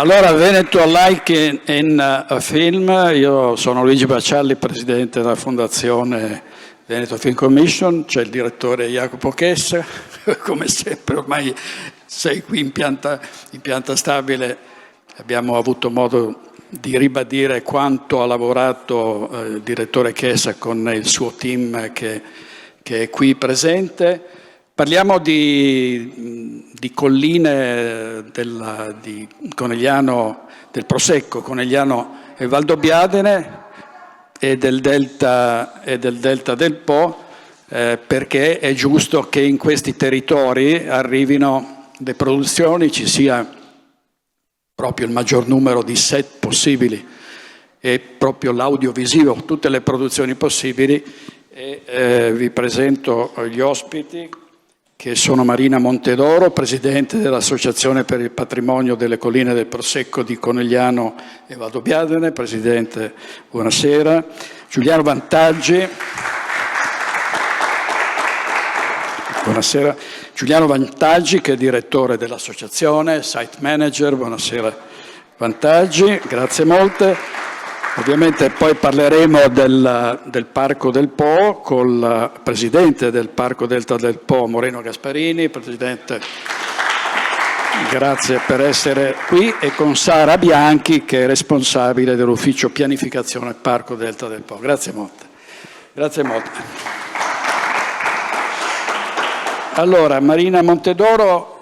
Allora, Veneto Like in Film, io sono Luigi Bacialli, presidente della Fondazione Veneto Film Commission, c'è il direttore Jacopo Chessa, come sempre ormai sei qui in pianta stabile, abbiamo avuto modo di ribadire quanto ha lavorato il direttore Chessa con il suo team che è qui presente. Parliamo di colline di Conegliano, del Prosecco, Conegliano e Valdobbiadene e del delta del Po, perché è giusto che in questi territori arrivino le produzioni, ci sia proprio il maggior numero di set possibili e proprio l'audiovisivo, tutte le produzioni possibili. E vi presento gli ospiti, che sono Marina Montedoro, presidente dell'Associazione per il Patrimonio delle Colline del Prosecco di Conegliano e Valdobbiadene. Presidente, buonasera. Giuliano Vantaggi. Buonasera. Giuliano Vantaggi, che è direttore dell'associazione, site manager. Buonasera Vantaggi, grazie molte. Ovviamente poi parleremo del Parco del Po col presidente del Parco Delta del Po, Moreno Gasparini. Presidente, grazie per essere qui, e con Sara Bianchi, che è responsabile dell'ufficio pianificazione Parco Delta del Po. Grazie molte. Grazie molte. Allora, Marina Montedoro,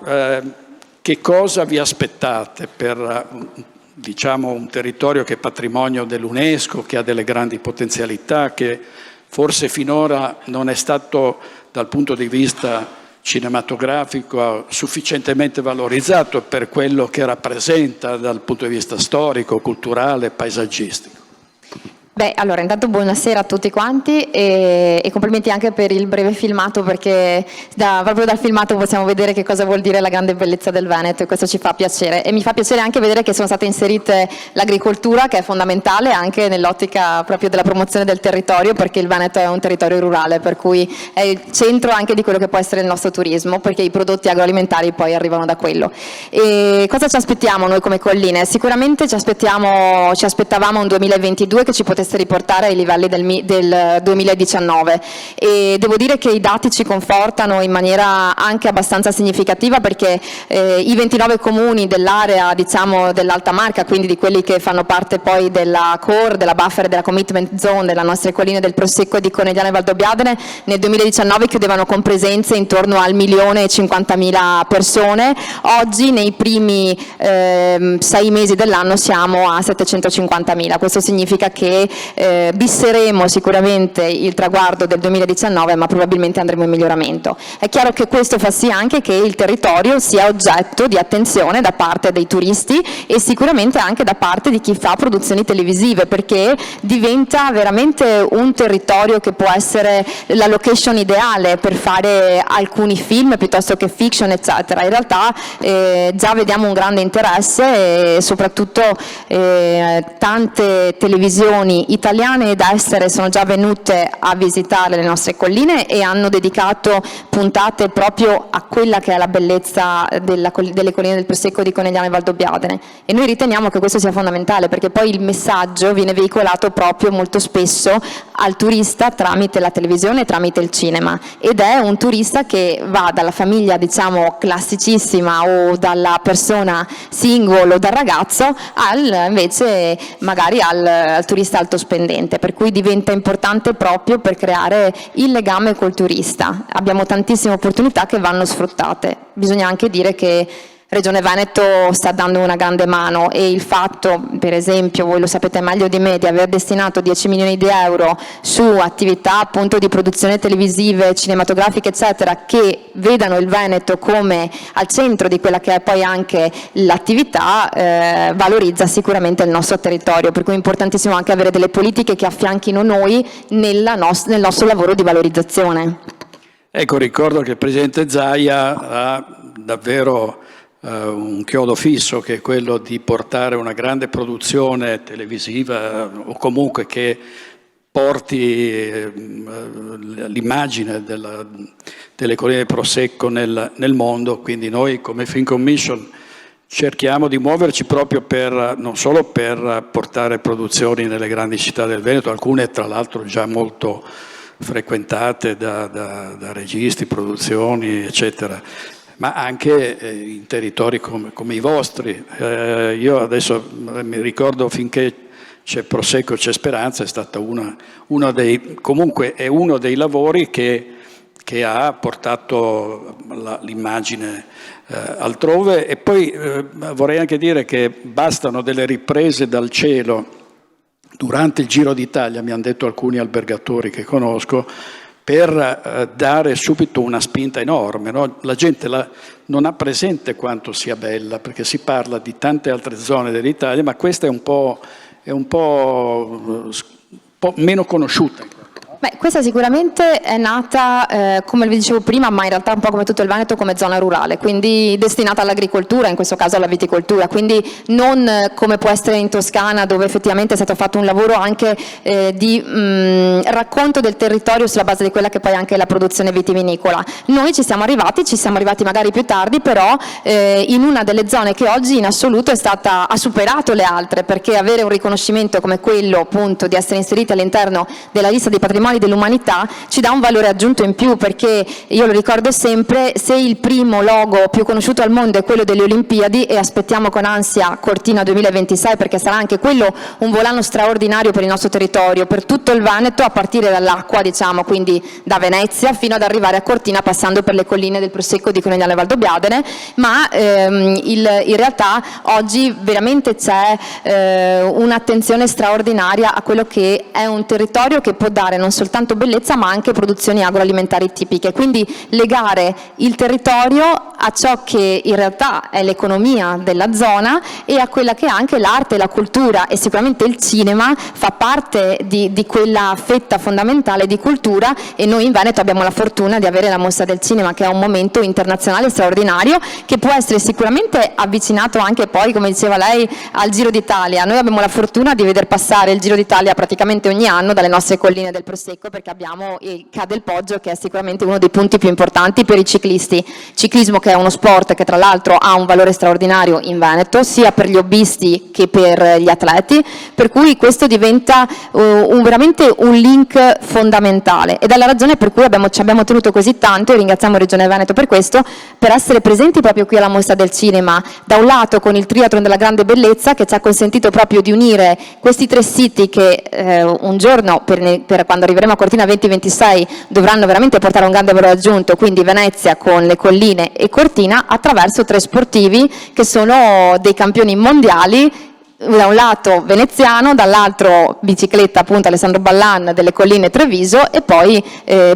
che cosa vi aspettate per diciamo un territorio che è patrimonio dell'UNESCO, che ha delle grandi potenzialità, che forse finora non è stato dal punto di vista cinematografico sufficientemente valorizzato per quello che rappresenta dal punto di vista storico, culturale, paesaggistico? Beh, allora intanto buonasera a tutti quanti e complimenti anche per il breve filmato, perché proprio dal filmato possiamo vedere che cosa vuol dire la grande bellezza del Veneto, e questo ci fa piacere. E mi fa piacere anche vedere che sono state inserite l'agricoltura, che è fondamentale anche nell'ottica proprio della promozione del territorio, perché il Veneto è un territorio rurale, per cui è il centro anche di quello che può essere il nostro turismo, perché i prodotti agroalimentari poi arrivano da quello. E cosa ci aspettiamo noi come colline? Sicuramente ci aspettavamo un 2022 che ci potesse riportare ai livelli del 2019, e devo dire che i dati ci confortano in maniera anche abbastanza significativa, perché i 29 comuni dell'area, diciamo, dell'Alta Marca, quindi di quelli che fanno parte poi della core, della buffer e della commitment zone della nostre colline del Prosecco e di Conegliano e Valdobbiadene, nel 2019 chiudevano con presenze intorno al 1.050.000 persone. Oggi nei primi 6 mesi dell'anno siamo a 750.000. Questo significa che bisseremo sicuramente il traguardo del 2019, ma probabilmente andremo in miglioramento. È chiaro che questo fa sì anche che il territorio sia oggetto di attenzione da parte dei turisti e sicuramente anche da parte di chi fa produzioni televisive, perché diventa veramente un territorio che può essere la location ideale per fare alcuni film piuttosto che fiction, eccetera. In realtà già vediamo un grande interesse, e soprattutto tante televisioni italiane ed estere sono già venute a visitare le nostre colline e hanno dedicato puntate proprio a quella che è la bellezza delle colline del Prosecco di Conegliano e Valdobbiadene, e noi riteniamo che questo sia fondamentale, perché poi il messaggio viene veicolato proprio molto spesso al turista tramite la televisione e tramite il cinema, ed è un turista che va dalla famiglia, diciamo, classicissima o dalla persona single o dal ragazzo invece magari al turista alto spendente, per cui diventa importante proprio per creare il legame col turista. Abbiamo tantissime opportunità che vanno sfruttate. Bisogna anche dire che Regione Veneto sta dando una grande mano, e il fatto, per esempio, voi lo sapete meglio di me, di aver destinato 10 milioni di euro su attività appunto di produzione televisive, cinematografiche, eccetera, che vedano il Veneto come al centro di quella che è poi anche l'attività, valorizza sicuramente il nostro territorio, per cui è importantissimo anche avere delle politiche che affianchino noi nel nostro lavoro di valorizzazione. Ecco, ricordo che il Presidente Zaia ha davvero un chiodo fisso, che è quello di portare una grande produzione televisiva o comunque che porti l'immagine delle colline del Prosecco nel mondo. Quindi noi come Film Commission cerchiamo di muoverci proprio non solo per portare produzioni nelle grandi città del Veneto, alcune tra l'altro già molto frequentate da registi, produzioni, eccetera, ma anche in territori come i vostri. Io adesso mi ricordo, finché c'è Prosecco, c'è Speranza, è stata comunque è uno dei lavori che ha portato l'immagine altrove. E poi vorrei anche dire che bastano delle riprese dal cielo durante il Giro d'Italia, mi hanno detto alcuni albergatori che conosco, per dare subito una spinta enorme, no? La gente non ha presente quanto sia bella, perché si parla di tante altre zone dell'Italia, ma questa è un po' meno conosciuta. Beh, questa sicuramente è nata, come vi dicevo prima, ma in realtà un po' come tutto il Veneto, come zona rurale, quindi destinata all'agricoltura, in questo caso alla viticoltura, quindi non come può essere in Toscana, dove effettivamente è stato fatto un lavoro anche di racconto del territorio sulla base di quella che poi è anche la produzione vitivinicola. Noi ci siamo arrivati magari più tardi, però in una delle zone che oggi in assoluto ha superato le altre, perché avere un riconoscimento come quello appunto di essere inseriti all'interno della lista dei patrimoni dell'umanità ci dà un valore aggiunto in più, perché io lo ricordo sempre, se il primo logo più conosciuto al mondo è quello delle Olimpiadi, e aspettiamo con ansia Cortina 2026 perché sarà anche quello un volano straordinario per il nostro territorio, per tutto il Veneto, a partire dall'acqua, diciamo, quindi da Venezia fino ad arrivare a Cortina, passando per le colline del Prosecco di Conegliano e Valdobbiadene, ma in realtà oggi veramente c'è un'attenzione straordinaria a quello che è un territorio che può dare non soltanto bellezza ma anche produzioni agroalimentari tipiche, quindi legare il territorio a ciò che in realtà è l'economia della zona e a quella che è anche l'arte, la cultura, e sicuramente il cinema fa parte di quella fetta fondamentale di cultura, e noi in Veneto abbiamo la fortuna di avere la Mostra del Cinema, che è un momento internazionale straordinario che può essere sicuramente avvicinato anche poi, come diceva lei, al Giro d'Italia. Noi abbiamo la fortuna di veder passare il Giro d'Italia praticamente ogni anno dalle nostre colline del Prosecco, perché abbiamo il Ca del Poggio, che è sicuramente uno dei punti più importanti per i ciclisti. Ciclismo che è uno sport che tra l'altro ha un valore straordinario in Veneto, sia per gli hobbisti che per gli atleti, per cui questo diventa veramente un link fondamentale, ed è la ragione per cui ci abbiamo tenuto così tanto, e ringraziamo Regione Veneto per questo, per essere presenti proprio qui alla Mostra del Cinema, da un lato con il Triathlon della Grande Bellezza, che ci ha consentito proprio di unire questi tre siti che un giorno, per quando arriveremo a Cortina 2026, dovranno veramente portare un grande valore aggiunto, quindi Venezia con le colline e Cortina, attraverso tre sportivi che sono dei campioni mondiali, da un lato veneziano, dall'altro bicicletta appunto Alessandro Ballan delle colline Treviso, e poi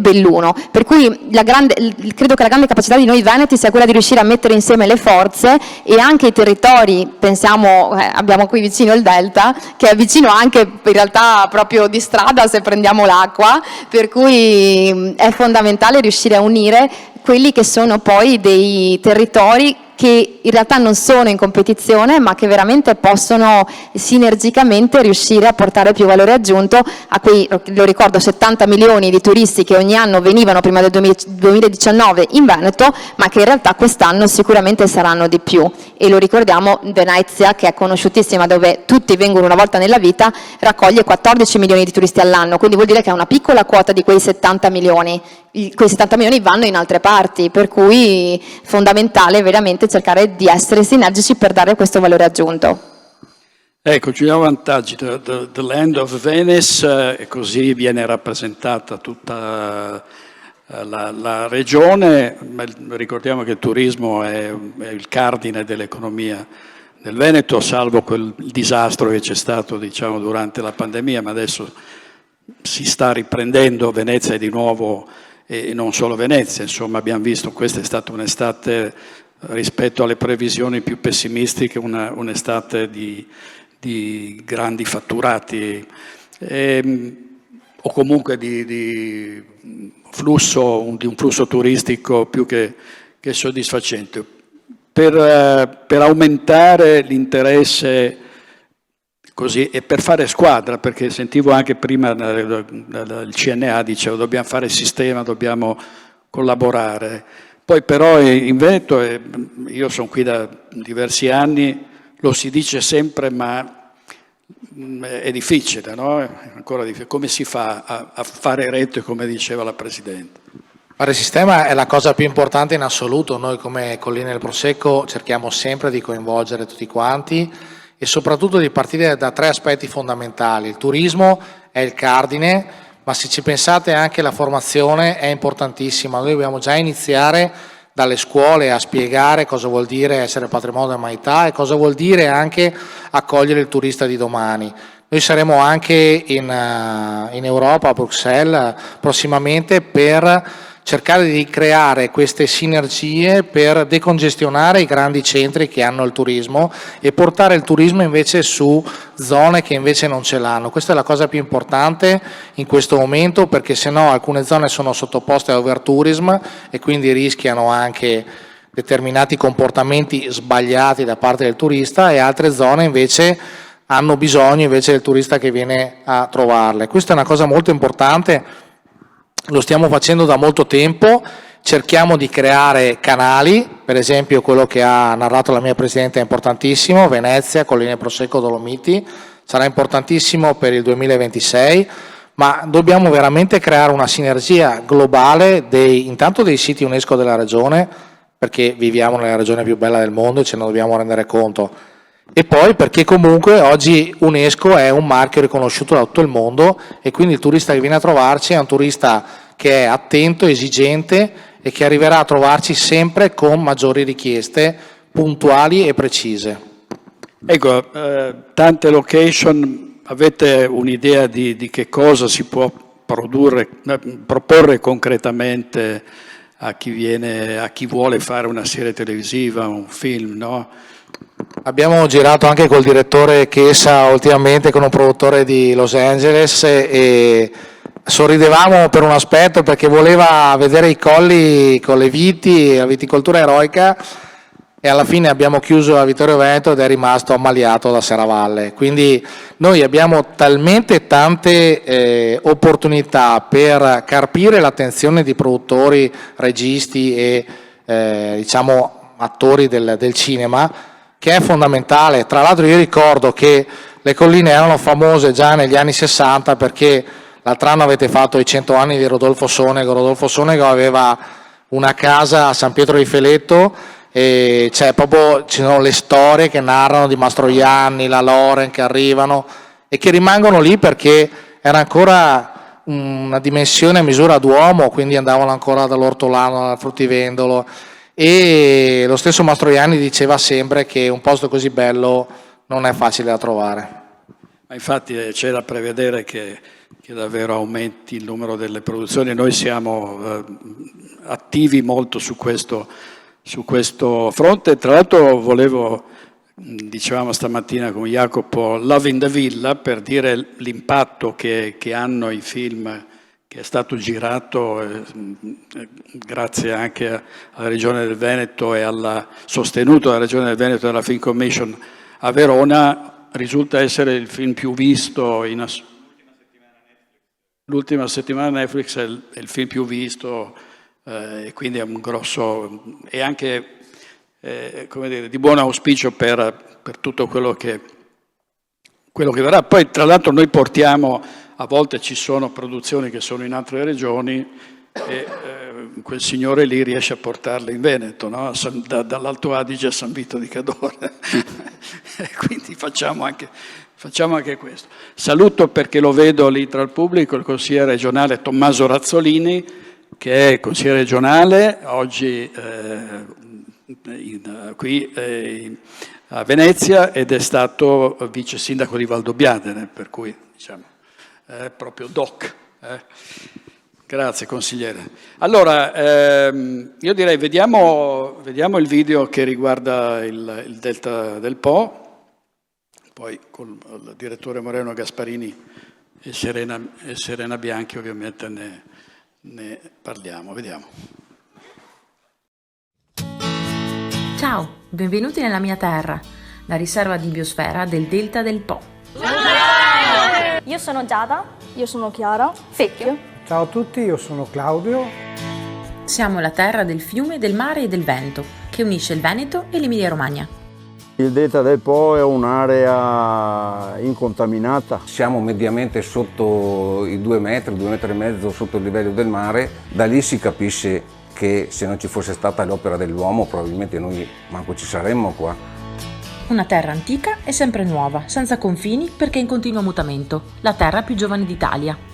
Belluno. Per cui credo che la grande capacità di noi veneti sia quella di riuscire a mettere insieme le forze e anche i territori. Pensiamo, abbiamo qui vicino il Delta, che è vicino anche in realtà proprio di strada se prendiamo l'acqua, per cui è fondamentale riuscire a unire quelli che sono poi dei territori che in realtà non sono in competizione, ma che veramente possono sinergicamente riuscire a portare più valore aggiunto a quei, lo ricordo, 70 milioni di turisti che ogni anno venivano prima del 2019 in Veneto, ma che in realtà quest'anno sicuramente saranno di più. E lo ricordiamo, Venezia, che è conosciutissima, dove tutti vengono una volta nella vita, raccoglie 14 milioni di turisti all'anno, quindi vuol dire che è una piccola quota di quei 70 milioni. Quei 70 milioni vanno in altre parti, per cui è fondamentale veramente cercare di essere sinergici per dare questo valore aggiunto. Ecco, ci sono vantaggi. The Land of Venice, e così viene rappresentata tutta la regione. Ricordiamo che il turismo è il cardine dell'economia del Veneto, salvo quel disastro che c'è stato, diciamo, durante la pandemia, ma adesso si sta riprendendo. Venezia è di nuovo, e non solo Venezia, insomma abbiamo visto, questa è stata un'estate, rispetto alle previsioni più pessimistiche, un'estate di grandi fatturati, o comunque di un flusso turistico più che soddisfacente. Per aumentare l'interesse così, e per fare squadra, perché sentivo anche prima il CNA diceva dobbiamo fare sistema, dobbiamo collaborare. Poi però in Veneto, io sono qui da diversi anni, lo si dice sempre, ma è difficile, no? È ancora difficile. Come si fa a fare rete, come diceva la Presidente? Il sistema è la cosa più importante in assoluto. Noi come Colline del Prosecco cerchiamo sempre di coinvolgere tutti quanti e soprattutto di partire da 3 aspetti fondamentali. Il turismo è il cardine, ma se ci pensate anche la formazione è importantissima. Noi dobbiamo già iniziare dalle scuole a spiegare cosa vuol dire essere patrimonio dell'umanità e cosa vuol dire anche accogliere il turista di domani. Noi saremo anche in Europa, a Bruxelles, prossimamente per cercare di creare queste sinergie per decongestionare i grandi centri che hanno il turismo e portare il turismo invece su zone che invece non ce l'hanno. Questa è la cosa più importante in questo momento, perché sennò alcune zone sono sottoposte a overtourism e quindi rischiano anche determinati comportamenti sbagliati da parte del turista, e altre zone invece hanno bisogno invece del turista che viene a trovarle. Questa è una cosa molto importante. Lo stiamo facendo da molto tempo, cerchiamo di creare canali, per esempio quello che ha narrato la mia Presidente è importantissimo, Venezia, Colline Prosecco, Dolomiti, sarà importantissimo per il 2026, ma dobbiamo veramente creare una sinergia globale intanto dei siti UNESCO della regione, perché viviamo nella regione più bella del mondo e ce ne dobbiamo rendere conto. E poi perché comunque oggi UNESCO è un marchio riconosciuto da tutto il mondo e quindi il turista che viene a trovarci è un turista che è attento, esigente e che arriverà a trovarci sempre con maggiori richieste puntuali e precise. Ecco, tante location, avete un'idea di che cosa si può proporre concretamente a chi vuole fare una serie televisiva, un film, no? Abbiamo girato anche col direttore Chesa ultimamente con un produttore di Los Angeles e sorridevamo per un aspetto perché voleva vedere i colli con le viti, la viticoltura eroica, e alla fine abbiamo chiuso a Vittorio Veneto ed è rimasto ammaliato da Serravalle. Quindi noi abbiamo talmente tante opportunità per carpire l'attenzione di produttori, registi e diciamo attori del cinema, che è fondamentale. Tra l'altro io ricordo che le colline erano famose già negli anni 60 perché l'altro anno avete fatto i 100 anni di Rodolfo Sonego. Rodolfo Sonego aveva una casa a San Pietro di Feletto e ci sono le storie che narrano di Mastroianni, la Loren che arrivano e che rimangono lì perché era ancora una dimensione a misura d'uomo, quindi andavano ancora dall'ortolano al fruttivendolo. E lo stesso Mastroianni diceva sempre che un posto così bello non è facile da trovare. Ma infatti c'è da prevedere che davvero aumenti il numero delle produzioni. Noi siamo attivi molto su questo fronte. Tra l'altro dicevamo stamattina con Jacopo, Love in the Villa, per dire l'impatto che hanno i film che è stato girato grazie anche alla Regione del Veneto e sostenuto dalla Regione del Veneto e dalla Film Commission a Verona, risulta essere il film più visto l'ultima settimana Netflix è il film più visto e quindi è un grosso e anche come dire, di buon auspicio per tutto quello che verrà. Poi tra l'altro noi portiamo, a volte ci sono produzioni che sono in altre regioni e quel signore lì riesce a portarle in Veneto, no? Dall'Alto Adige a San Vito di Cadore. Quindi facciamo anche questo. Saluto, perché lo vedo lì tra il pubblico, il consigliere regionale Tommaso Razzolini, che è consigliere regionale oggi qui a Venezia ed è stato vice sindaco di Valdobbiadene, per cui diciamo è proprio doc. Grazie consigliere. Allora io direi vediamo il video che riguarda il Delta del Po, poi con il direttore Moreno Gasparini e Serena Bianchi ovviamente ne parliamo. Vediamo. Ciao, benvenuti nella mia terra, la riserva di biosfera del Delta del Po. Io sono Giada. Io sono Chiara. Fecchio. Ciao a tutti, io sono Claudio. Siamo la terra del fiume, del mare e del vento, che unisce il Veneto e l'Emilia-Romagna. Il delta del Po è un'area incontaminata. Siamo mediamente sotto i 2 metri, 2 metri e mezzo sotto il livello del mare. Da lì si capisce che se non ci fosse stata l'opera dell'uomo probabilmente noi manco ci saremmo qua. Una terra antica e sempre nuova, senza confini perché in continuo mutamento. La terra più giovane d'Italia.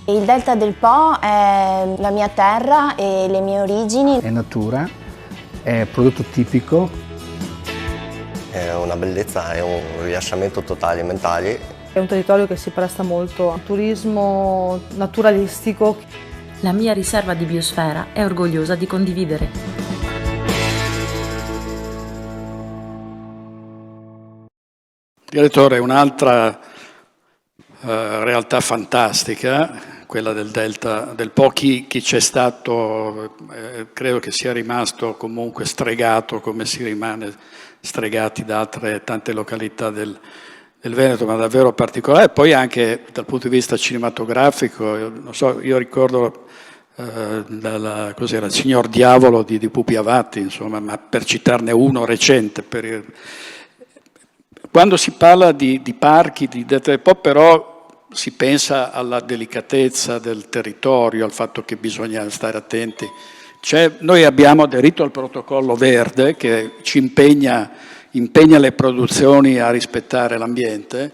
Il Delta del Po è la mia terra e le mie origini. È natura, è prodotto tipico. È una bellezza, è un rilasciamento totale mentale. È un territorio che si presta molto al turismo naturalistico. La mia riserva di biosfera è orgogliosa di condividere. Direttore, un'altra realtà fantastica, quella del Delta del Po. Chi c'è stato credo che sia rimasto comunque stregato, come si rimane stregati da altre tante località del Veneto, ma davvero particolare. Poi anche dal punto di vista cinematografico, non so, io ricordo cos'era, il Signor Diavolo di Pupi Avati, insomma, ma per citarne uno recente. Quando si parla di parchi, di Delta del Po, però si pensa alla delicatezza del territorio, al fatto che bisogna stare attenti. Noi abbiamo aderito al protocollo verde che ci impegna le produzioni a rispettare l'ambiente.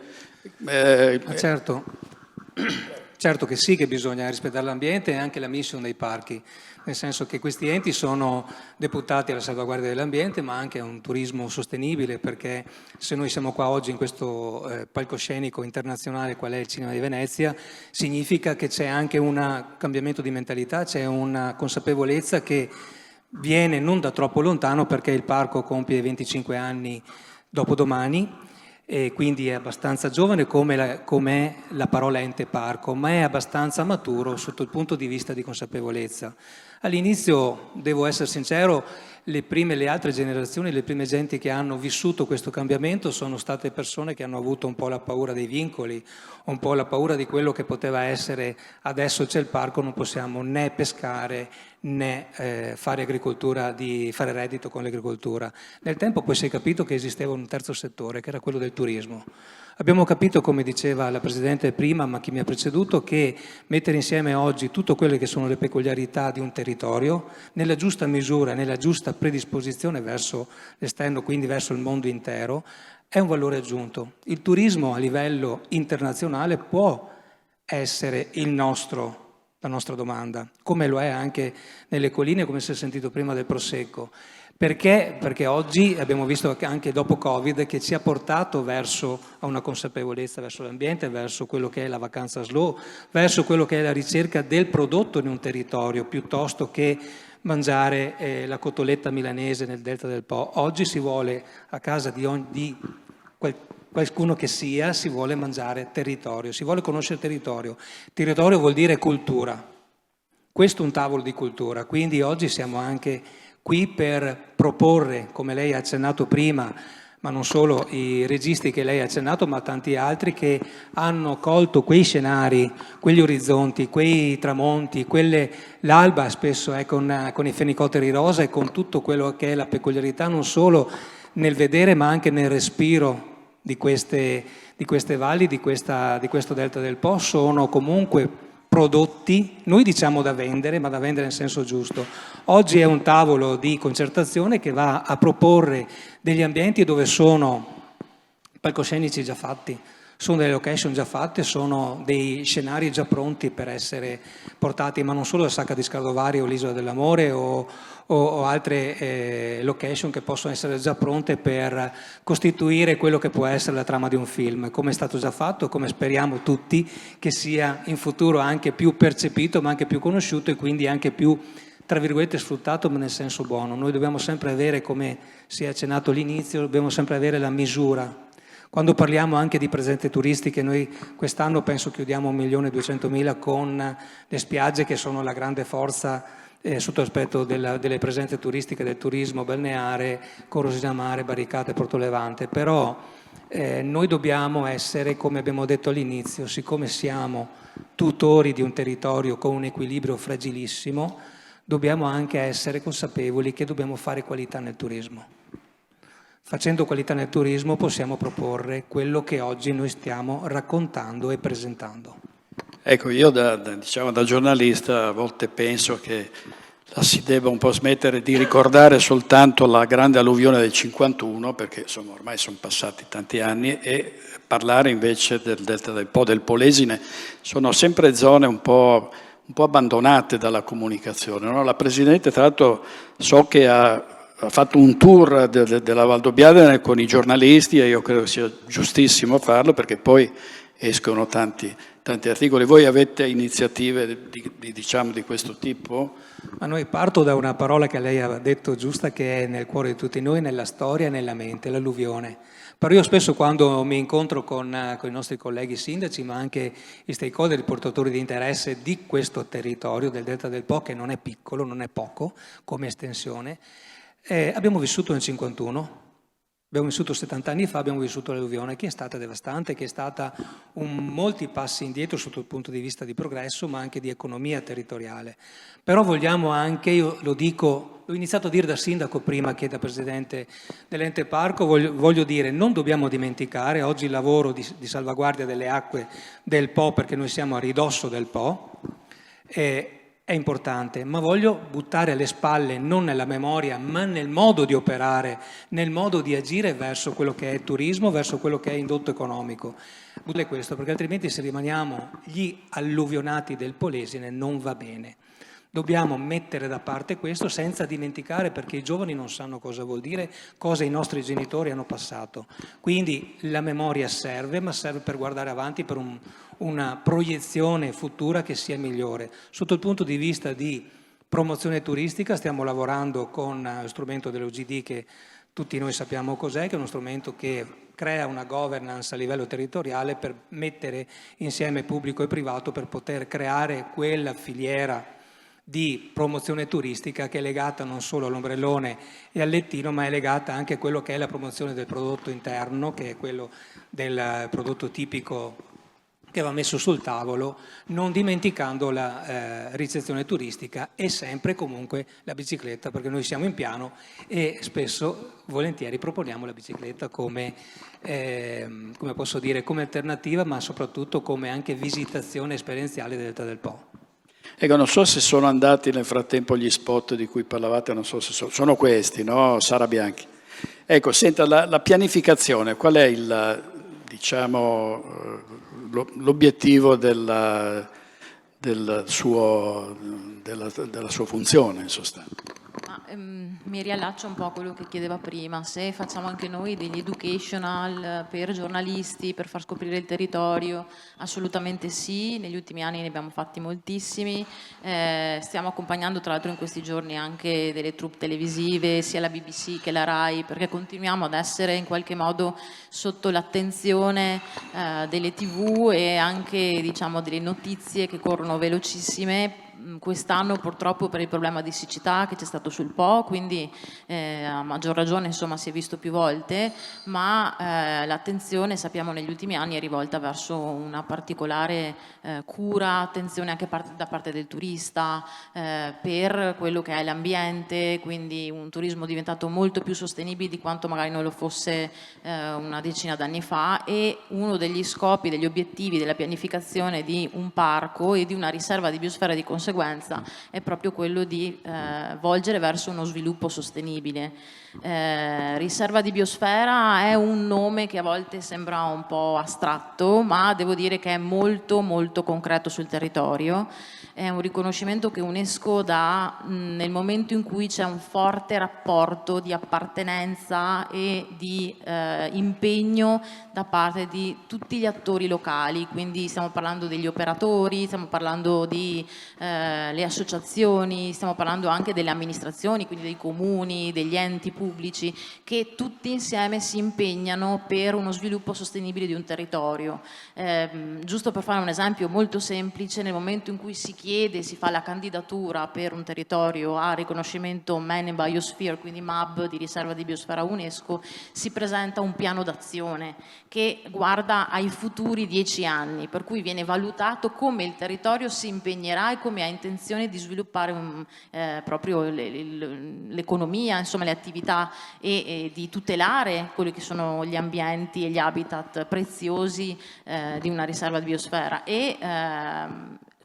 Certo che sì, che bisogna rispettare l'ambiente e anche la mission dei parchi, nel senso che questi enti sono deputati alla salvaguardia dell'ambiente ma anche a un turismo sostenibile, perché se noi siamo qua oggi in questo palcoscenico internazionale qual è il Cinema di Venezia, significa che c'è anche un cambiamento di mentalità, c'è una consapevolezza che viene non da troppo lontano, perché il parco compie 25 anni dopodomani e quindi è abbastanza giovane come la parola ente parco, ma è abbastanza maturo sotto il punto di vista di consapevolezza. All'inizio, devo essere sincero, le altre generazioni, le prime genti che hanno vissuto questo cambiamento sono state persone che hanno avuto un po' la paura dei vincoli, un po' la paura di quello che poteva essere: adesso c'è il parco, non possiamo né pescare né fare agricoltura, fare reddito con l'agricoltura. Nel tempo poi si è capito che esisteva un terzo settore, che era quello del turismo. Abbiamo capito, come diceva la Presidente prima, ma chi mi ha preceduto, che mettere insieme oggi tutte quelle che sono le peculiarità di un territorio, nella giusta misura, nella giusta predisposizione verso l'esterno, quindi verso il mondo intero, è un valore aggiunto. Il turismo a livello internazionale può essere la nostra domanda, come lo è anche nelle colline, come si è sentito prima del Prosecco. Perché? Perché oggi abbiamo visto anche dopo Covid che ci ha portato verso una consapevolezza verso l'ambiente, verso quello che è la vacanza slow, verso quello che è la ricerca del prodotto in un territorio, piuttosto che mangiare la cotoletta milanese nel Delta del Po. Oggi si vuole, a casa di qualcuno che sia, si vuole mangiare territorio, si vuole conoscere territorio. Territorio vuol dire cultura. Questo è un tavolo di cultura, quindi oggi siamo anche qui per proporre, come lei ha accennato prima, ma non solo i registi che lei ha accennato, ma tanti altri che hanno colto quei scenari, quegli orizzonti, quei tramonti, l'alba spesso è con i fenicotteri rosa e con tutto quello che è la peculiarità non solo nel vedere ma anche nel respiro di queste valli, di questo Delta del Po. Sono comunque prodotti, noi diciamo da vendere, ma da vendere nel senso giusto. Oggi è un tavolo di concertazione che va a proporre degli ambienti dove sono palcoscenici già fatti, sono delle location già fatte, sono dei scenari già pronti per essere portati, ma non solo la Sacca di Scardovari o l'Isola dell'Amore o altre location che possono essere già pronte per costituire quello che può essere la trama di un film, come è stato già fatto, come speriamo tutti che sia in futuro anche più percepito, ma anche più conosciuto e quindi anche più, tra virgolette, sfruttato, ma nel senso buono. Noi dobbiamo sempre avere, come si è accennato all'inizio, dobbiamo sempre avere la misura. Quando parliamo anche di presenze turistiche, noi quest'anno penso chiudiamo 1.200.000 con le spiagge che sono la grande forza sotto l'aspetto delle presenze turistiche, del turismo balneare, con Rosina Mare, Barricate, Porto Levante. Però noi dobbiamo essere, come abbiamo detto all'inizio, siccome siamo tutori di un territorio con un equilibrio fragilissimo, dobbiamo anche essere consapevoli che dobbiamo fare qualità nel turismo. Facendo qualità nel turismo possiamo proporre quello che oggi noi stiamo raccontando e presentando. Ecco, io diciamo, da giornalista a volte penso che la si debba un po' smettere di ricordare soltanto la grande alluvione del 51, perché insomma, ormai sono passati tanti anni, e parlare invece del Delta del Po, del Polesine. Sono sempre zone un po' abbandonate dalla comunicazione, no? La Presidente, tra l'altro, so che ha fatto un tour della Valdobbiadene con i giornalisti e io credo che sia giustissimo farlo, perché poi escono tanti articoli. Voi avete iniziative di questo tipo? Ma noi parto da una parola che lei ha detto giusta, che è nel cuore di tutti noi, nella storia e nella mente, l'alluvione. Però io spesso quando mi incontro con i nostri colleghi sindaci, ma anche i stakeholder, i portatori di interesse di questo territorio del Delta del Po, che non è piccolo, non è poco come estensione, abbiamo vissuto nel 51, abbiamo vissuto 70 anni fa, abbiamo vissuto l'alluvione che è stata devastante, che è stata molti passi indietro sotto il punto di vista di progresso, ma anche di economia territoriale. Però vogliamo anche, io lo dico, l'ho iniziato a dire da sindaco prima che da presidente dell'ente parco, voglio dire, non dobbiamo dimenticare oggi il lavoro di salvaguardia delle acque del Po, perché noi siamo a ridosso del Po, è importante, ma voglio buttare alle spalle, non nella memoria, ma nel modo di operare, nel modo di agire verso quello che è turismo, verso quello che è indotto economico. Buttare questo, perché altrimenti se rimaniamo gli alluvionati del Polesine non va bene. Dobbiamo mettere da parte questo senza dimenticare, perché i giovani non sanno cosa vuol dire, cosa i nostri genitori hanno passato. Quindi la memoria serve, ma serve per guardare avanti, per una proiezione futura che sia migliore. Sotto il punto di vista di promozione turistica stiamo lavorando con lo strumento dell'OGD, che tutti noi sappiamo cos'è, che è uno strumento che crea una governance a livello territoriale per mettere insieme pubblico e privato per poter creare quella filiera di promozione turistica che è legata non solo all'ombrellone e al lettino, ma è legata anche a quello che è la promozione del prodotto interno, che è quello del prodotto tipico che va messo sul tavolo, non dimenticando la ricezione turistica e sempre comunque la bicicletta, perché noi siamo in piano e spesso, volentieri, proponiamo la bicicletta come posso dire, come alternativa, ma soprattutto come anche visitazione esperienziale del Delta del Po. Ecco, non so se sono andati nel frattempo gli spot di cui parlavate, non so se sono questi, no? Sara Bianchi. Ecco, senta, la pianificazione, qual è l'obiettivo della sua funzione, in sostanza? Mi riallaccio un po' a quello che chiedeva prima, se facciamo anche noi degli educational per giornalisti, per far scoprire il territorio, assolutamente sì, negli ultimi anni ne abbiamo fatti moltissimi, stiamo accompagnando tra l'altro in questi giorni anche delle troupe televisive, sia la BBC che la RAI, perché continuiamo ad essere in qualche modo sotto l'attenzione delle TV e anche diciamo delle notizie che corrono velocissime. Quest'anno purtroppo per il problema di siccità che c'è stato sul Po, quindi a maggior ragione insomma si è visto più volte, ma l'attenzione sappiamo negli ultimi anni è rivolta verso una particolare cura, attenzione anche da parte del turista per quello che è l'ambiente, quindi un turismo diventato molto più sostenibile di quanto magari non lo fosse una decina d'anni fa, e uno degli scopi, degli obiettivi della pianificazione di un parco e di una riserva di biosfera di conseguenza è proprio quello di volgere verso uno sviluppo sostenibile. Riserva di biosfera è un nome che a volte sembra un po' astratto, ma devo dire che è molto molto concreto sul territorio. È un riconoscimento che UNESCO dà nel momento in cui c'è un forte rapporto di appartenenza e di impegno da parte di tutti gli attori locali, quindi stiamo parlando degli operatori, stiamo parlando di le associazioni, stiamo parlando anche delle amministrazioni, quindi dei comuni, degli enti pubblici, che tutti insieme si impegnano per uno sviluppo sostenibile di un territorio. Giusto per fare un esempio molto semplice, nel momento in cui si fa la candidatura per un territorio a riconoscimento Man in Biosphere, quindi MAB di riserva di biosfera UNESCO, si presenta un piano d'azione che guarda ai futuri 10 anni, per cui viene valutato come il territorio si impegnerà e come ha intenzione di sviluppare proprio l'economia, insomma le attività e di tutelare quelli che sono gli ambienti e gli habitat preziosi di una riserva di biosfera e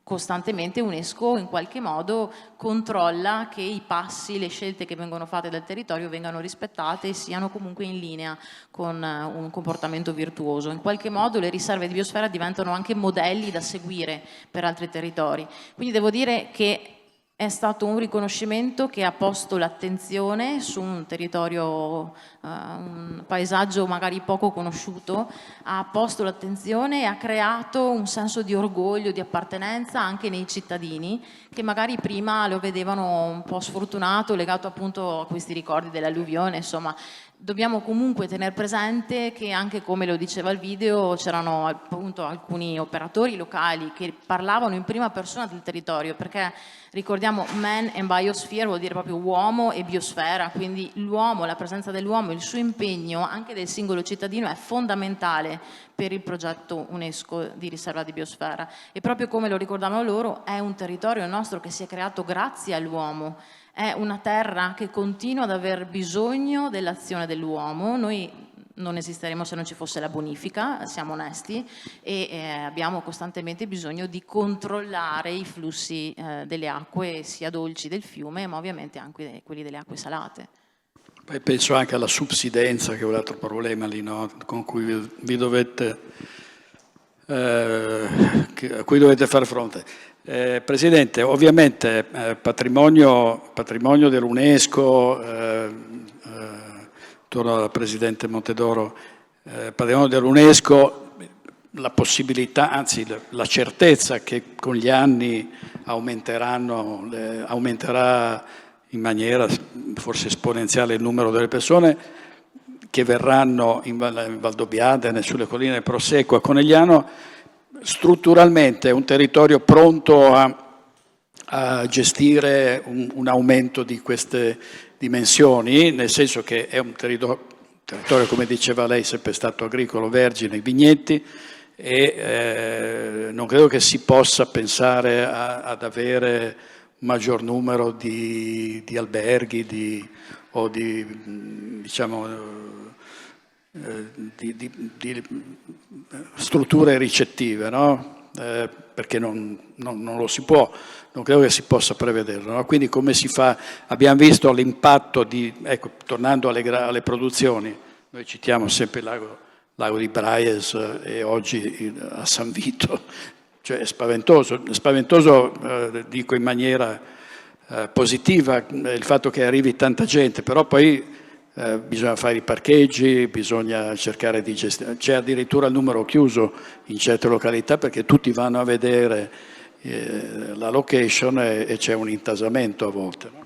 costantemente UNESCO in qualche modo controlla che i passi, le scelte che vengono fatte dal territorio vengano rispettate e siano comunque in linea con un comportamento virtuoso. In qualche modo le riserve di biosfera diventano anche modelli da seguire per altri territori. Quindi devo dire che è stato un riconoscimento che ha posto l'attenzione su un territorio, un paesaggio magari poco conosciuto, ha posto l'attenzione e ha creato un senso di orgoglio, di appartenenza anche nei cittadini che magari prima lo vedevano un po' sfortunato, legato appunto a questi ricordi dell'alluvione, insomma. Dobbiamo comunque tenere presente che anche come lo diceva il video c'erano appunto alcuni operatori locali che parlavano in prima persona del territorio, perché ricordiamo man and biosphere vuol dire proprio uomo e biosfera, quindi l'uomo, la presenza dell'uomo, il suo impegno anche del singolo cittadino è fondamentale per il progetto UNESCO di riserva di biosfera e proprio come lo ricordavano loro è un territorio nostro che si è creato grazie all'uomo. È una terra che continua ad aver bisogno dell'azione dell'uomo. Noi non esisteremo se non ci fosse la bonifica, siamo onesti, e abbiamo costantemente bisogno di controllare i flussi delle acque sia dolci del fiume, ma ovviamente anche quelli delle acque salate. Poi penso anche alla subsidenza, che è un altro problema lì, no? Con cui vi dovete, a cui dovete fare fronte. Presidente, ovviamente patrimonio dell'UNESCO, torno al Presidente Montedoro, patrimonio dell'UNESCO, la possibilità, anzi la certezza che con gli anni aumenterà in maniera forse esponenziale il numero delle persone che verranno in Valdobbiadene, sulle colline del Prosecco, a Conegliano. Strutturalmente è un territorio pronto a gestire un aumento di queste dimensioni, nel senso che è un territorio, come diceva lei, sempre stato agricolo, vergine, vigneti, e non credo che si possa pensare ad avere un maggior numero di alberghi o di strutture ricettive, no? Perché non lo si può, non credo che si possa prevederlo, no? Quindi come si fa? Abbiamo visto l'impatto ecco, tornando alle produzioni, noi citiamo sempre il lago di Braies e oggi a San Vito, cioè è spaventoso, dico in maniera positiva il fatto che arrivi tanta gente, però poi bisogna fare i parcheggi, bisogna cercare di gestire, c'è addirittura il numero chiuso in certe località perché tutti vanno a vedere la location e c'è un intasamento a volte, no?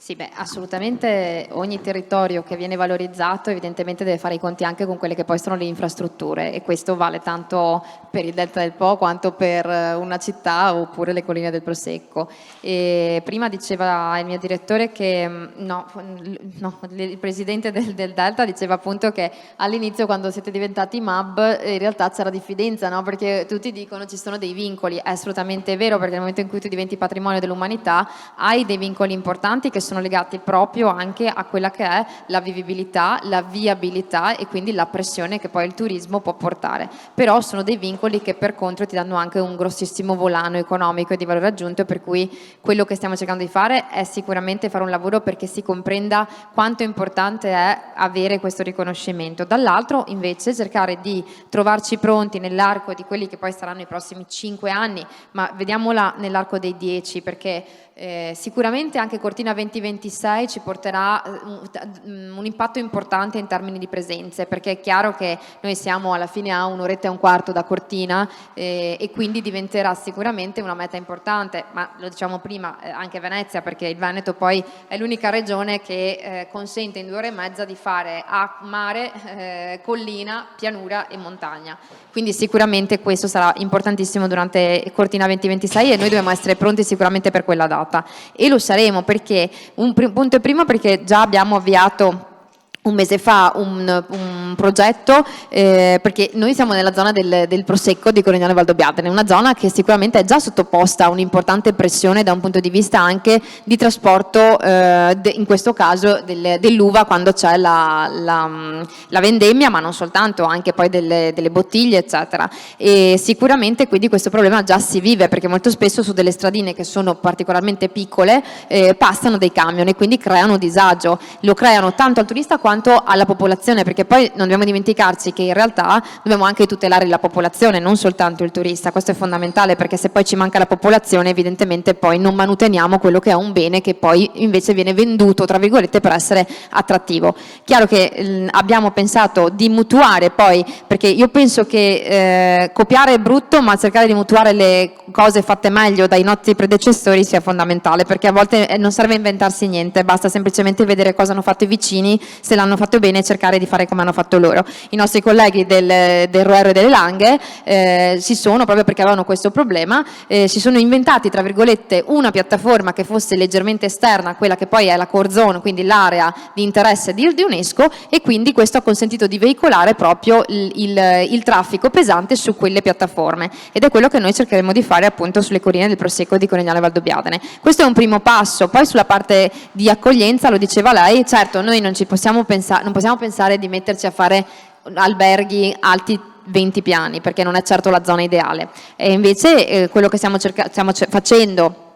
Sì, beh, assolutamente ogni territorio che viene valorizzato evidentemente deve fare i conti anche con quelle che poi sono le infrastrutture e questo vale tanto per il Delta del Po quanto per una città oppure le colline del Prosecco. E prima diceva il mio direttore che, il presidente del Delta diceva appunto che all'inizio quando siete diventati MAB in realtà c'era diffidenza, no? Perché tutti dicono ci sono dei vincoli, è assolutamente vero perché nel momento in cui tu diventi patrimonio dell'umanità hai dei vincoli importanti che sono legati proprio anche a quella che è la vivibilità, la viabilità e quindi la pressione che poi il turismo può portare. Però sono dei vincoli che per contro ti danno anche un grossissimo volano economico e di valore aggiunto, per cui quello che stiamo cercando di fare è sicuramente fare un lavoro perché si comprenda quanto importante è avere questo riconoscimento. Dall'altro invece cercare di trovarci pronti nell'arco di quelli che poi saranno i prossimi 5 anni, ma vediamola nell'arco dei 10 perché sicuramente anche Cortina 2026 ci porterà un impatto importante in termini di presenze, perché è chiaro che noi siamo alla fine a un'oretta e un quarto da Cortina e quindi diventerà sicuramente una meta importante, ma lo diciamo prima anche Venezia, perché il Veneto poi è l'unica regione che consente in 2 ore e mezza di fare mare, collina, pianura e montagna, quindi sicuramente questo sarà importantissimo durante Cortina 2026 e noi dobbiamo essere pronti sicuramente per quella data. E lo saremo perché un punto primo perché già abbiamo avviato un mese fa un progetto, perché noi siamo nella zona del Prosecco di Corignano Valdobbiadene, una zona che sicuramente è già sottoposta a un'importante pressione da un punto di vista anche di trasporto, in questo caso dell'uva quando c'è la vendemmia, ma non soltanto, anche poi delle bottiglie eccetera, e sicuramente quindi questo problema già si vive, perché molto spesso su delle stradine che sono particolarmente piccole passano dei camion e quindi creano disagio, lo creano tanto al turista quanto alla popolazione, perché poi non dobbiamo dimenticarci che in realtà dobbiamo anche tutelare la popolazione, non soltanto il turista. Questo è fondamentale, perché se poi ci manca la popolazione evidentemente poi non manuteniamo quello che è un bene che poi invece viene venduto tra virgolette per essere attrattivo. Chiaro che abbiamo pensato di mutuare poi, perché io penso che copiare è brutto, ma cercare di mutuare le cose fatte meglio dai nostri predecessori sia fondamentale, perché a volte non serve inventarsi niente, basta semplicemente vedere cosa hanno fatto i vicini, se l'hanno fatto bene e cercare di fare come hanno fatto loro. I nostri colleghi del ROR e delle Langhe si sono, proprio perché avevano questo problema, si sono inventati tra virgolette una piattaforma che fosse leggermente esterna a quella che poi è la core zone, quindi l'area di interesse di UNESCO, e quindi questo ha consentito di veicolare proprio il traffico pesante su quelle piattaforme, ed è quello che noi cercheremo di fare appunto sulle colline del Prosecco di Corignano Valdobbiadene. Questo è un primo passo. Poi sulla parte di accoglienza, lo diceva lei, certo noi non possiamo pensare di metterci a fare alberghi alti 20 piani, perché non è certo la zona ideale, e invece quello che stiamo facendo,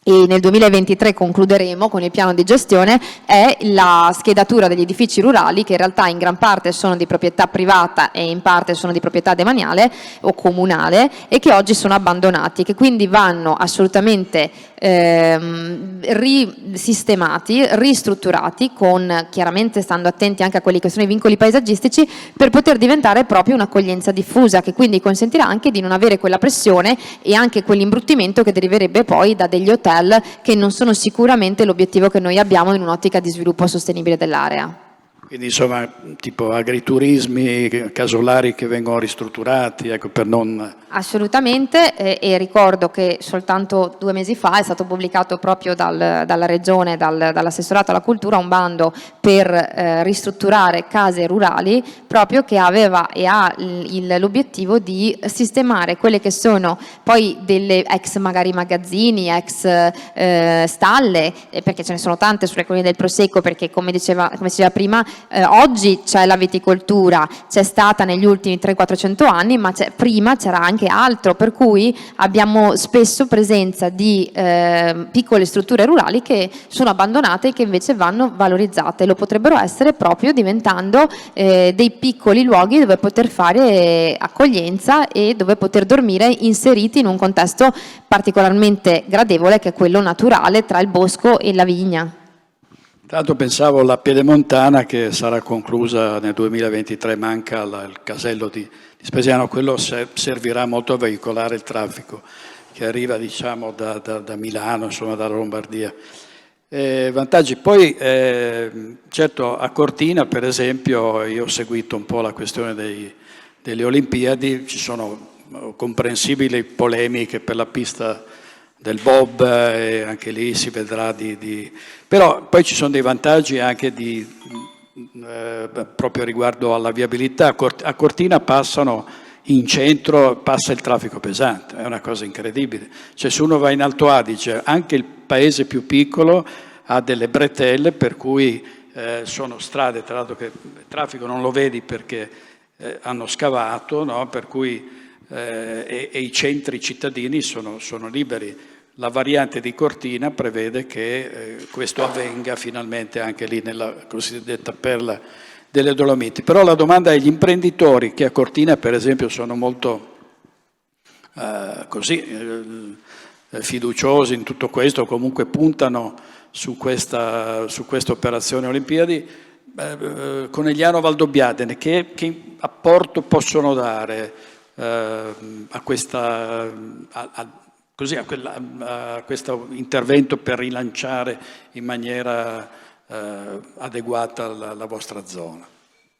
e nel 2023 concluderemo con il piano di gestione, è la schedatura degli edifici rurali, che in realtà in gran parte sono di proprietà privata e in parte sono di proprietà demaniale o comunale, e che oggi sono abbandonati, che quindi vanno assolutamente risistemati, ristrutturati, con chiaramente stando attenti anche a quelli che sono i vincoli paesaggistici, per poter diventare proprio un'accoglienza diffusa, che quindi consentirà anche di non avere quella pressione e anche quell'imbruttimento che deriverebbe poi da degli hotel che non sono sicuramente l'obiettivo che noi abbiamo in un'ottica di sviluppo sostenibile dell'area. Quindi insomma tipo agriturismi, casolari che vengono ristrutturati, ecco, per non... Assolutamente, e ricordo che soltanto 2 mesi fa è stato pubblicato proprio dalla Regione, dall'assessorato alla cultura, un bando per ristrutturare case rurali, proprio che aveva e ha l'obiettivo di sistemare quelle che sono poi delle ex magari magazzini, ex stalle, perché ce ne sono tante sulle colline del Prosecco, perché come si diceva prima, oggi c'è la viticoltura, c'è stata negli ultimi 300-400 anni, ma prima c'era anche altro, per cui abbiamo spesso presenza di piccole strutture rurali che sono abbandonate e che invece vanno valorizzate. Lo potrebbero essere proprio diventando dei piccoli luoghi dove poter fare accoglienza e dove poter dormire inseriti in un contesto particolarmente gradevole, che è quello naturale tra il bosco e la vigna. Tanto pensavo alla Piedemontana, che sarà conclusa nel 2023, manca il casello di Spesiano, quello servirà molto a veicolare il traffico che arriva diciamo da Milano, insomma dalla Lombardia. Vantaggi. Poi certo a Cortina per esempio io ho seguito un po' la questione delle Olimpiadi, ci sono comprensibili polemiche per la pista del bob, e anche lì si vedrà però poi ci sono dei vantaggi anche proprio riguardo alla viabilità. A Cortina in centro passa il traffico pesante, è una cosa incredibile, cioè se uno va in Alto Adige, anche il paese più piccolo ha delle bretelle, per cui sono strade, tra l'altro che il traffico non lo vedi perché hanno scavato, no? Per cui e i centri cittadini sono liberi. La variante di Cortina prevede che questo avvenga finalmente anche lì nella cosiddetta perla delle Dolomiti. Però la domanda è: gli imprenditori che a Cortina per esempio sono molto fiduciosi in tutto questo, comunque puntano su questa operazione Olimpiadi, Conegliano Valdobbiadene, che apporto possono dare a questo intervento per rilanciare in maniera adeguata la vostra zona?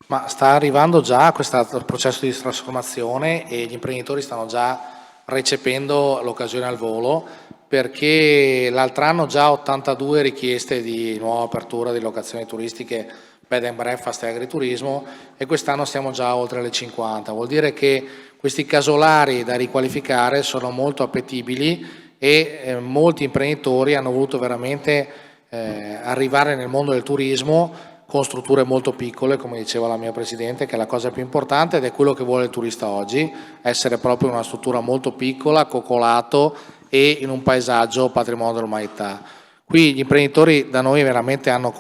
Ma sta arrivando già questo processo di trasformazione e gli imprenditori stanno già recependo l'occasione al volo, perché l'altro anno già 82 richieste di nuova apertura di locazioni turistiche bed and breakfast e agriturismo, e quest'anno siamo già oltre le 50. Vuol dire che questi casolari da riqualificare sono molto appetibili e molti imprenditori hanno voluto veramente arrivare nel mondo del turismo con strutture molto piccole, come diceva la mia Presidente, che è la cosa più importante ed è quello che vuole il turista oggi, essere proprio una struttura molto piccola, coccolato e in un paesaggio patrimonio dell'umanità. Qui gli imprenditori da noi veramente hanno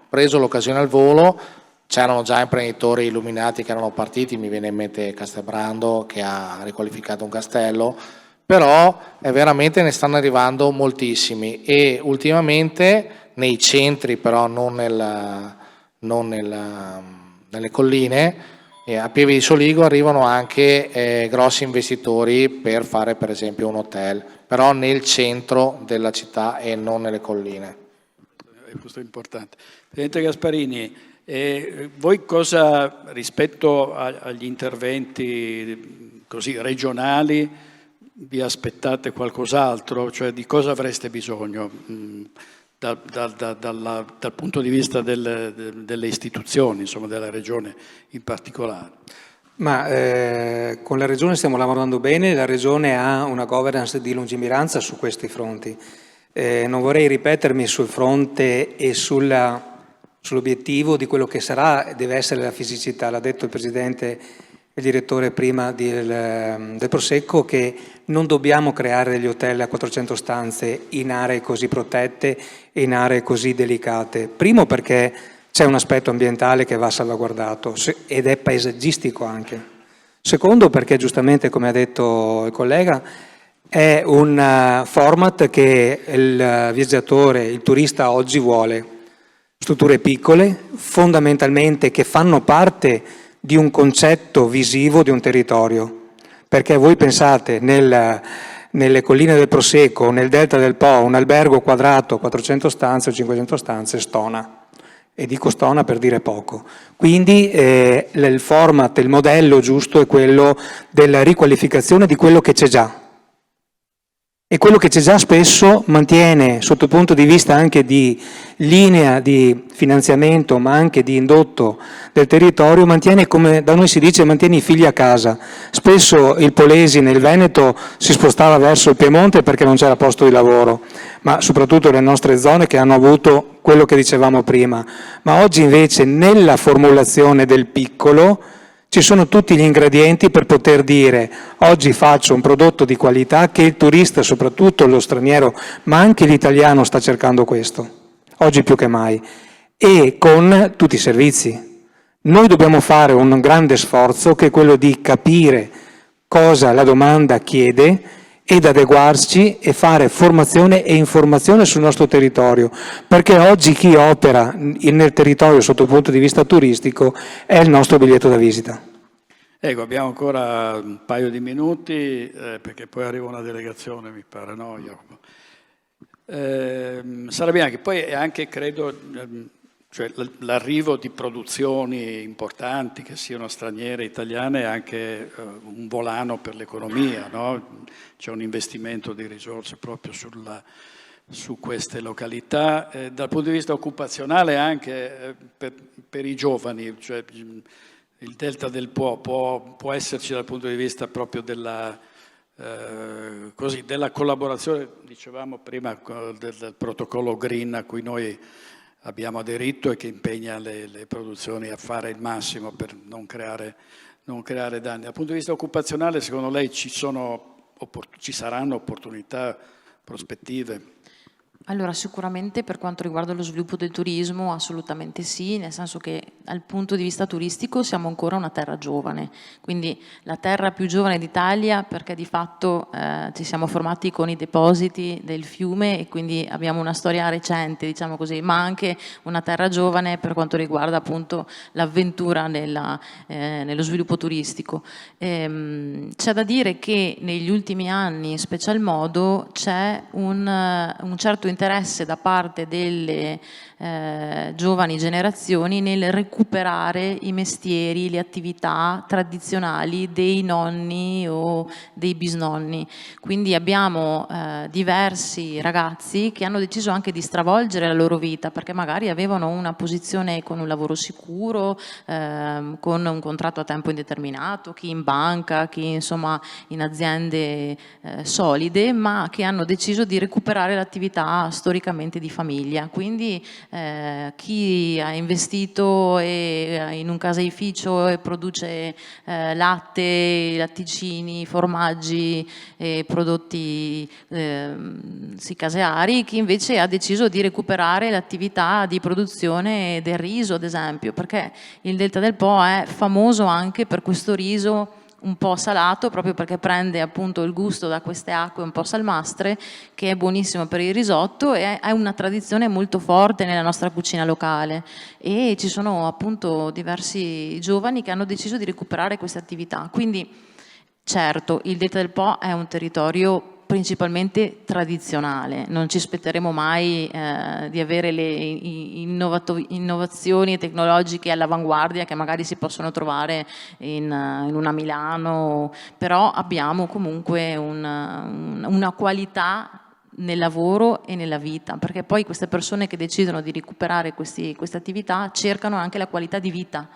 preso l'occasione al volo, c'erano già imprenditori illuminati che erano partiti, mi viene in mente Castelbrando che ha riqualificato un castello, però veramente ne stanno arrivando moltissimi e ultimamente nei centri, però non nelle colline, a Pieve di Soligo arrivano anche grossi investitori per fare per esempio un hotel, però nel centro della città e non nelle colline. Questo è importante. Presidente Gasparini, voi cosa rispetto agli interventi così regionali vi aspettate qualcos'altro? Cioè di cosa avreste bisogno dal punto di vista delle istituzioni, insomma della Regione in particolare? Ma con la Regione stiamo lavorando bene, la Regione ha una governance di lungimiranza su questi fronti. Non vorrei ripetermi sul fronte e sull'obiettivo di quello che sarà e deve essere la fisicità. L'ha detto il Presidente e il Direttore prima del Prosecco che non dobbiamo creare degli hotel a 400 stanze in aree così protette e in aree così delicate. Primo perché c'è un aspetto ambientale che va salvaguardato ed è paesaggistico anche. Secondo perché giustamente, come ha detto il collega, è un format che il viaggiatore, il turista oggi vuole. Strutture piccole, fondamentalmente che fanno parte di un concetto visivo di un territorio. Perché voi pensate nelle colline del Prosecco, nel delta del Po, un albergo quadrato, 400 stanze o 500 stanze, stona. E dico stona per dire poco. Quindi il format, il modello giusto è quello della riqualificazione di quello che c'è già. E quello che c'è già spesso mantiene, sotto il punto di vista anche di linea di finanziamento, ma anche di indotto del territorio, mantiene, come da noi si dice, mantiene i figli a casa. Spesso il Polesi nel Veneto si spostava verso il Piemonte perché non c'era posto di lavoro, ma soprattutto le nostre zone che hanno avuto quello che dicevamo prima. Ma oggi invece nella formulazione del piccolo ci sono tutti gli ingredienti per poter dire oggi faccio un prodotto di qualità che il turista, soprattutto lo straniero, ma anche l'italiano sta cercando questo, oggi più che mai, e con tutti i servizi. Noi dobbiamo fare un grande sforzo che è quello di capire cosa la domanda chiede ed adeguarci e fare formazione e informazione sul nostro territorio, perché oggi chi opera nel territorio sotto il punto di vista turistico è il nostro biglietto da visita. Ecco, abbiamo ancora un paio di minuti perché poi arriva una delegazione, mi pare, no Jacopo? Sarebbe anche, poi è anche, credo, cioè l'arrivo di produzioni importanti, che siano straniere, italiane, è anche un volano per l'economia, no? C'è un investimento di risorse proprio su queste località. Dal punto di vista occupazionale anche per i giovani, cioè il Delta del Po può esserci dal punto di vista proprio della collaborazione, dicevamo prima, del protocollo Green a cui noi abbiamo aderito e che impegna le produzioni a fare il massimo per non creare danni. Dal punto di vista occupazionale, secondo lei ci saranno opportunità, prospettive? Allora, sicuramente per quanto riguarda lo sviluppo del turismo, assolutamente sì, nel senso che dal punto di vista turistico siamo ancora una terra giovane, quindi la terra più giovane d'Italia, perché di fatto ci siamo formati con i depositi del fiume e quindi abbiamo una storia recente, diciamo così, ma anche una terra giovane per quanto riguarda appunto l'avventura nello sviluppo turistico. C'è da dire che negli ultimi anni, in special modo, c'è un certo interesse da parte delle giovani generazioni nel recuperare i mestieri, le attività tradizionali dei nonni o dei bisnonni. Quindi abbiamo diversi ragazzi che hanno deciso anche di stravolgere la loro vita, perché magari avevano una posizione con un lavoro sicuro, con un contratto a tempo indeterminato, chi in banca, chi insomma in aziende solide, ma che hanno deciso di recuperare l'attività storicamente di famiglia. Quindi chi ha investito in un caseificio e produce latte, latticini, formaggi e prodotti caseari, chi invece ha deciso di recuperare l'attività di produzione del riso, ad esempio, perché il Delta del Po è famoso anche per questo riso un po' salato, proprio perché prende appunto il gusto da queste acque un po' salmastre, che è buonissimo per il risotto e è una tradizione molto forte nella nostra cucina locale, e ci sono appunto diversi giovani che hanno deciso di recuperare queste attività. Quindi certo, il Delta del Po è un territorio principalmente tradizionale, non ci aspetteremo mai di avere le innovazioni tecnologiche all'avanguardia che magari si possono trovare in una Milano, però abbiamo comunque una qualità nel lavoro e nella vita, perché poi queste persone che decidono di recuperare queste attività cercano anche la qualità di vita,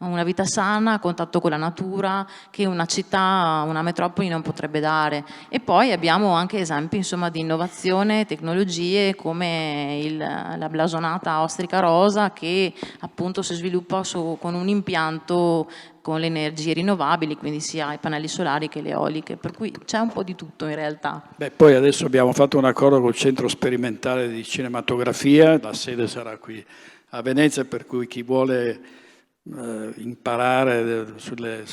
una vita sana, a contatto con la natura, che una città, una metropoli non potrebbe dare. E poi abbiamo anche esempi insomma di innovazione, tecnologie come la blasonata ostrica rosa, che appunto si sviluppa con un impianto con le energie rinnovabili, quindi sia i pannelli solari che le eoliche, per cui c'è un po' di tutto in realtà. Beh, poi adesso abbiamo fatto un accordo col Centro Sperimentale di Cinematografia, la sede sarà qui a Venezia, per cui chi vuole imparare sulle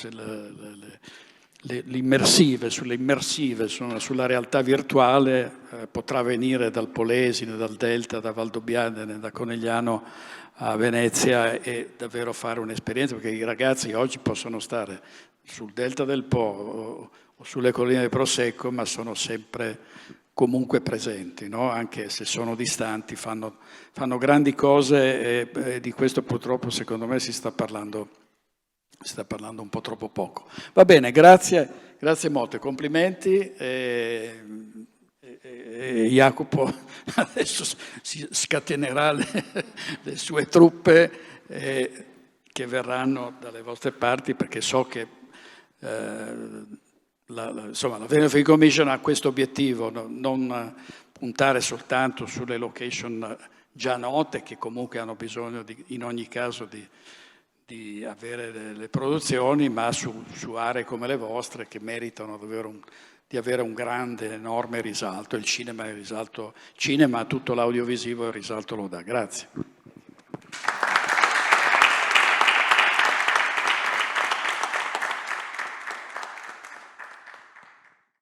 immersive, sulla realtà virtuale, potrà venire dal Polesine, dal Delta, da Valdobbiadene, da Conegliano a Venezia e davvero fare un'esperienza, perché i ragazzi oggi possono stare sul Delta del Po o sulle colline del Prosecco, ma sono sempre comunque presenti, no? Anche se sono distanti, fanno grandi cose e di questo purtroppo secondo me si sta parlando un po' troppo poco. Va bene, grazie molte, complimenti. Jacopo adesso si scatenerà le sue truppe che verranno dalle vostre parti, perché so che la Veneto Film Commission ha questo obiettivo, non puntare soltanto sulle location già note, che comunque hanno bisogno in ogni caso di avere le produzioni, ma su aree come le vostre che meritano davvero di avere un grande, enorme risalto. Il cinema, tutto l'audiovisivo il risalto lo dà. Grazie.